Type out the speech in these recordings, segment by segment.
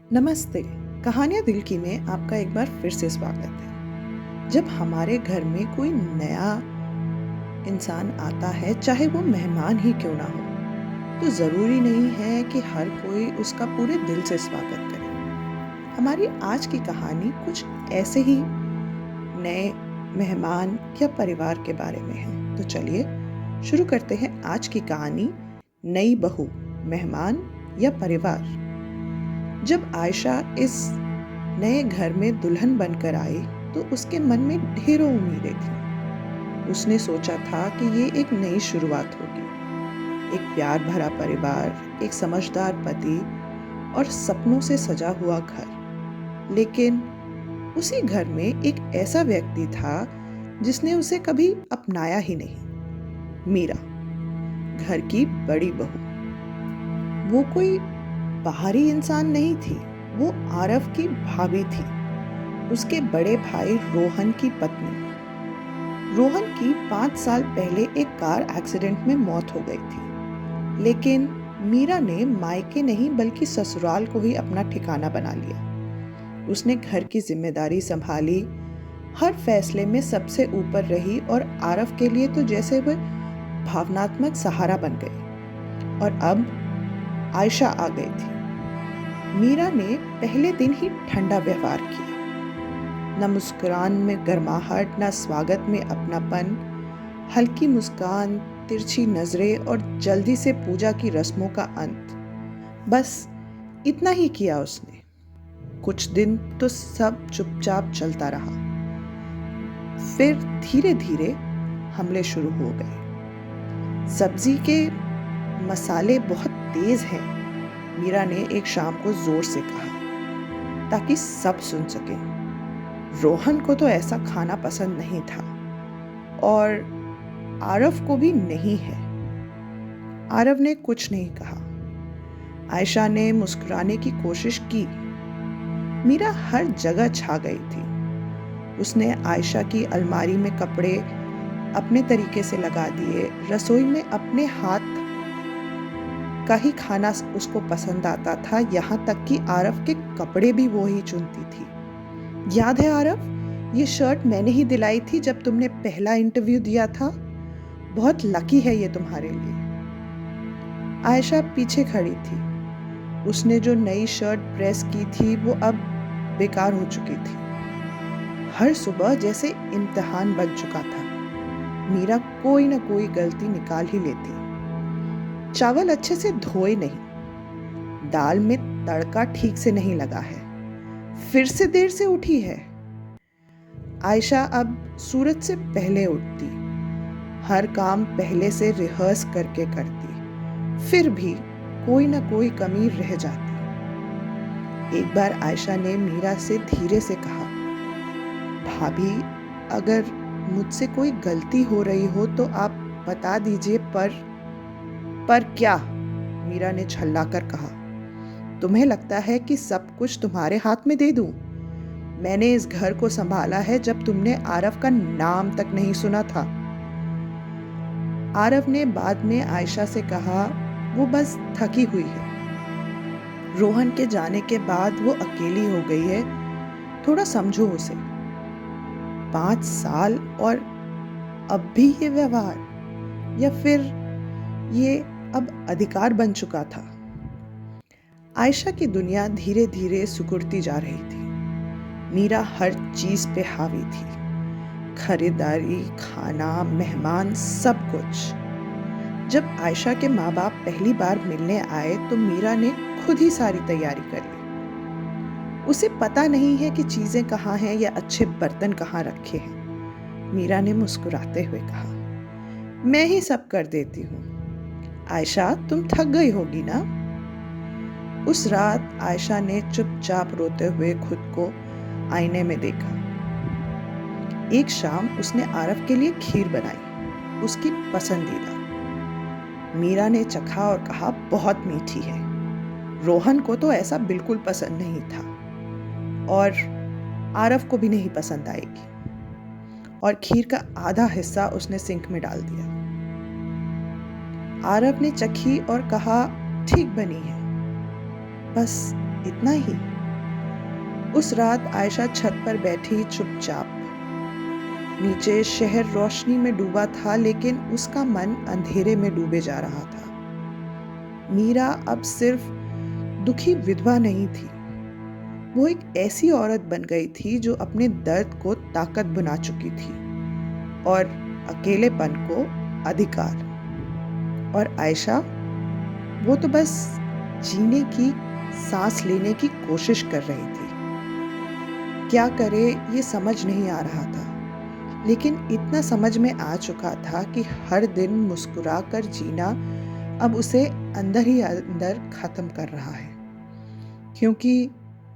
नमस्ते। कहानियाँ दिल की में आपका एक बार फिर से स्वागत है। जब हमारे घर में कोई नया इंसान आता है, चाहे वो मेहमान ही क्यों ना हो, तो ज़रूरी नहीं है कि हर कोई उसका पूरे दिल से स्वागत करे। हमारी आज की कहानी कुछ ऐसे ही नए मेहमान या परिवार के बारे में है। तो चलिए शुरू करते हैं आज की कहानी, नई बहू, मेहमान या परिवार। जब आयशा इस नए घर में दुल्हन बनकर आई तो उसके मन में ढेरों उम्मीदें थीं। उसने सोचा था कि ये एक नई शुरुआत होगी, एक प्यार भरा परिवार, एक समझदार पति और सपनों से सजा हुआ घर। लेकिन उसी घर में एक ऐसा व्यक्ति था जिसने उसे कभी अपनाया ही नहीं, मीरा, घर की बड़ी बहू। वो कोई बाहरी इंसान नहीं थी, वो आरव की भाभी थी, उसके बड़े भाई रोहन की पत्नी। रोहन की 5 साल पहले एक कार एक्सीडेंट में मौत हो गई थी, लेकिन मीरा ने मायके नहीं बल्कि ससुराल को ही अपना ठिकाना बना लिया। उसने घर की जिम्मेदारी संभाली, हर फैसले में सबसे ऊपर रही और आरव के लिए तो जैसे वह भावनात्मक सहारा बन गई। और अब आयशा आ गई थी। मीरा ने पहले दिन ही ठंडा व्यवहार किया, न मुस्कुरान में गर्माहट, न स्वागत में अपनापन। हल्की मुस्कान, तिरछी नजरें और जल्दी से पूजा की रस्मों का अंत, बस इतना ही किया उसने। कुछ दिन तो सब चुपचाप चलता रहा, फिर धीरे धीरे हमले शुरू हो गए। सब्जी के मसाले बहुत तेज हैं, मीरा ने एक शाम को जोर से कहा, ताकि सब सुन सके। रोहन को तो ऐसा खाना पसंद नहीं था और आरव को भी नहीं है। आरव ने कुछ नहीं कहा। आयशा ने मुस्कुराने की कोशिश की। मीरा हर जगह छा गई थी। उसने आयशा की अलमारी में कपड़े अपने तरीके से लगा दिए, रसोई में अपने हाथ का ही खाना उसको पसंद आता था, यहाँ तक कि आरव के कपड़े भी वो ही चुनती थी। याद है आरव, ये शर्ट मैंने ही दिलाई थी जब तुमने पहला इंटरव्यू दिया था। बहुत लकी है ये तुम्हारे लिए। आयशा पीछे खड़ी थी। उसने जो नई शर्ट प्रेस की थी वो अब बेकार हो चुकी थी। हर सुबह जैसे इम्तिहान बन चुका था। मीरा कोई ना कोई गलती निकाल ही लेती। चावल अच्छे से धोए नहीं, दाल में तड़का ठीक से नहीं लगा है, फिर से देर से उठी है। आयशा अब सूरज से पहले उठती, हर काम पहले से रिहर्स करके करती, फिर भी कोई ना कोई कमी रह जाती। एक बार आयशा ने मीरा से धीरे से कहा, भाभी, अगर मुझसे कोई गलती हो रही हो तो आप बता दीजिए, पर क्या? मीरा ने झल्लाकर कहा, तुम्हें लगता है कि सब कुछ तुम्हारे हाथ में दे दूं? मैंने इस घर को संभाला है जब तुमने आरव का नाम तक नहीं सुना था। आरव ने बाद में आयशा से कहा, वो बस थकी हुई है। रोहन के जाने के बाद वो अकेली हो गई है, थोड़ा समझो उसे। 5 साल और अब भी ये व्यवहार, या फिर ये अब अधिकार बन चुका था। आयशा की दुनिया धीरे धीरे सिकुड़ती जा रही थी। मीरा हर चीज पे हावी थी, खरीदारी, खाना, मेहमान, सब कुछ। जब आयशा के माँ बाप पहली बार मिलने आए तो मीरा ने खुद ही सारी तैयारी कर ली। उसे पता नहीं है कि चीजें कहाँ हैं या अच्छे बर्तन कहाँ रखे हैं। मीरा ने मुस्कुराते हुए कहा, मैं ही सब कर देती हूँ। आयशा, तुम थक गई होगी ना? उस रात आयशा ने चुपचाप रोते हुए खुद को आईने में देखा। एक शाम उसने आरव के लिए खीर बनाई, उसकी पसंदीदा। मीरा ने चखा और कहा, बहुत मीठी है। रोहन को तो ऐसा बिल्कुल पसंद नहीं था और आरव को भी नहीं पसंद आएगी। और खीर का आधा हिस्सा उसने सिंक में डाल दिया। आरव ने चखी और कहा, ठीक बनी है, बस इतना ही। उस रात आयशा छत पर बैठी चुपचाप। नीचे शहर रोशनी में डूबा था, लेकिन उसका मन अंधेरे में डूबे जा रहा था। मीरा अब सिर्फ दुखी विधवा नहीं थी, वो एक ऐसी औरत बन गई थी जो अपने दर्द को ताकत बना चुकी थी और अकेलेपन को अधिकार। और आयशा, वो तो बस जीने की, सांस लेने की कोशिश कर रही थी। क्या करे ये समझ नहीं आ रहा था, लेकिन इतना समझ में आ चुका था कि हर दिन मुस्कुरा कर जीना अब उसे अंदर ही अंदर खत्म कर रहा है। क्योंकि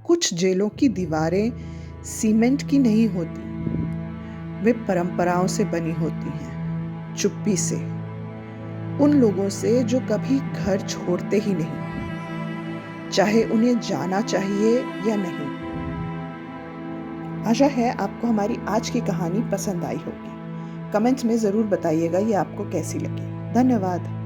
कुछ जेलों की दीवारें सीमेंट की नहीं होती, वे परंपराओं से बनी होती हैं, चुप्पी से, उन लोगों से जो कभी घर छोड़ते ही नहीं, चाहे उन्हें जाना चाहिए या नहीं। आशा है आपको हमारी आज की कहानी पसंद आई होगी। कमेंट्स में ज़रूर बताइएगा ये आपको कैसी लगी। धन्यवाद।